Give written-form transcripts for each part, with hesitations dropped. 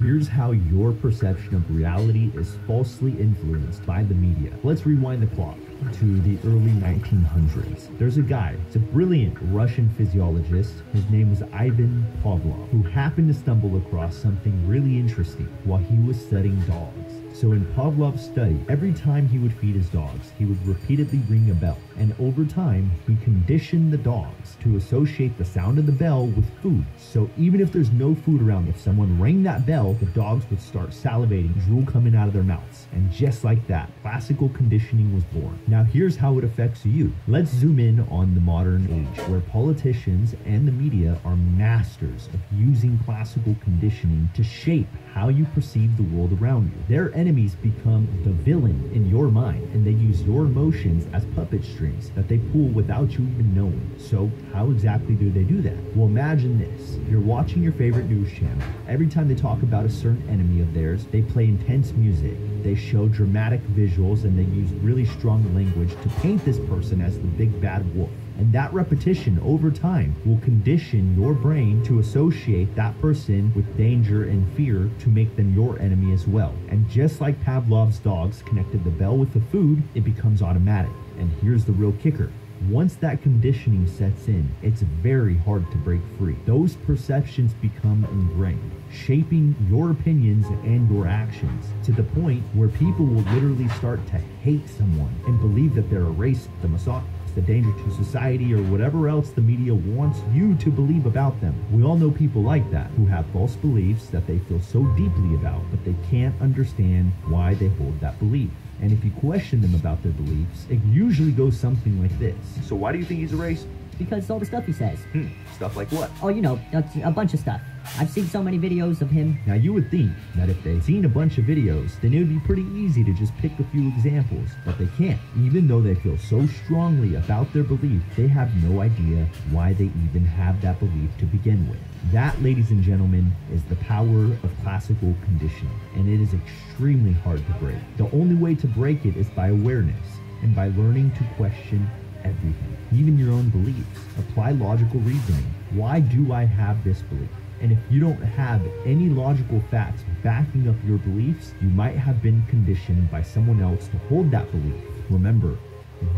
Here's how your perception of reality is falsely influenced by the media. Let's rewind the clock to the early 1900s. There's a guy, it's a brilliant Russian physiologist. His name was Ivan Pavlov, who happened to stumble across something really interesting while he was studying dogs. So in Pavlov's study, every time he would feed his dogs, he would repeatedly ring a bell. And over time, he conditioned the dogs to associate the sound of the bell with food. So even if there's no food around, if someone rang that bell, the dogs would start salivating, drool coming out of their mouths. And just like that, classical conditioning was born. Now here's how it affects you. Let's zoom in on the modern age, where politicians and the media are masters of using classical conditioning to shape how you perceive the world around you. Their enemies become the villain in your mind, and they use your emotions as puppet strings that they pull without you even knowing. So how exactly do they do that? Well, imagine this. You're watching your favorite news channel. Every time they talk about a certain enemy of theirs, they play intense music. They show dramatic visuals, and they use really strong language to paint this person as the big bad wolf. And that repetition over time will condition your brain to associate that person with danger and fear to make them your enemy as well. And just like Pavlov's dogs connected the bell with the food, it becomes automatic. And here's the real kicker. Once that conditioning sets in, it's very hard to break free. Those perceptions become ingrained, shaping your opinions and your actions to the point where people will literally start to hate someone and believe that they're a racist, a misogynist, a danger to society, or whatever else the media wants you to believe about them. We all know people like that who have false beliefs that they feel so deeply about, but they can't understand why they hold that belief. And if you question them about their beliefs, it usually goes something like this. So why do you think he's a racist? Because all the stuff he says. Stuff like what? Oh, you know, a bunch of stuff. I've seen so many videos of him. Now you would think that if they've seen a bunch of videos, then it would be pretty easy to just pick a few examples, but they can't. Even though they feel so strongly about their belief, they have no idea why they even have that belief to begin with. That, ladies and gentlemen, is the power of classical conditioning, and it is extremely hard to break. The only way to break it is by awareness and by learning to question everything, even your own beliefs. Apply logical reasoning. Why do I have this belief? And if you don't have any logical facts backing up your beliefs, you might have been conditioned by someone else to hold that belief. Remember,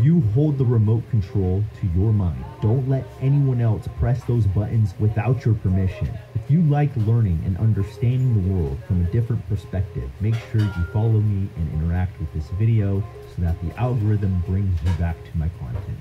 you hold the remote control to your mind. Don't let anyone else press those buttons without your permission. If you like learning and understanding the world from a different perspective, make sure you follow me and interact with this video so that the algorithm brings you back to my content.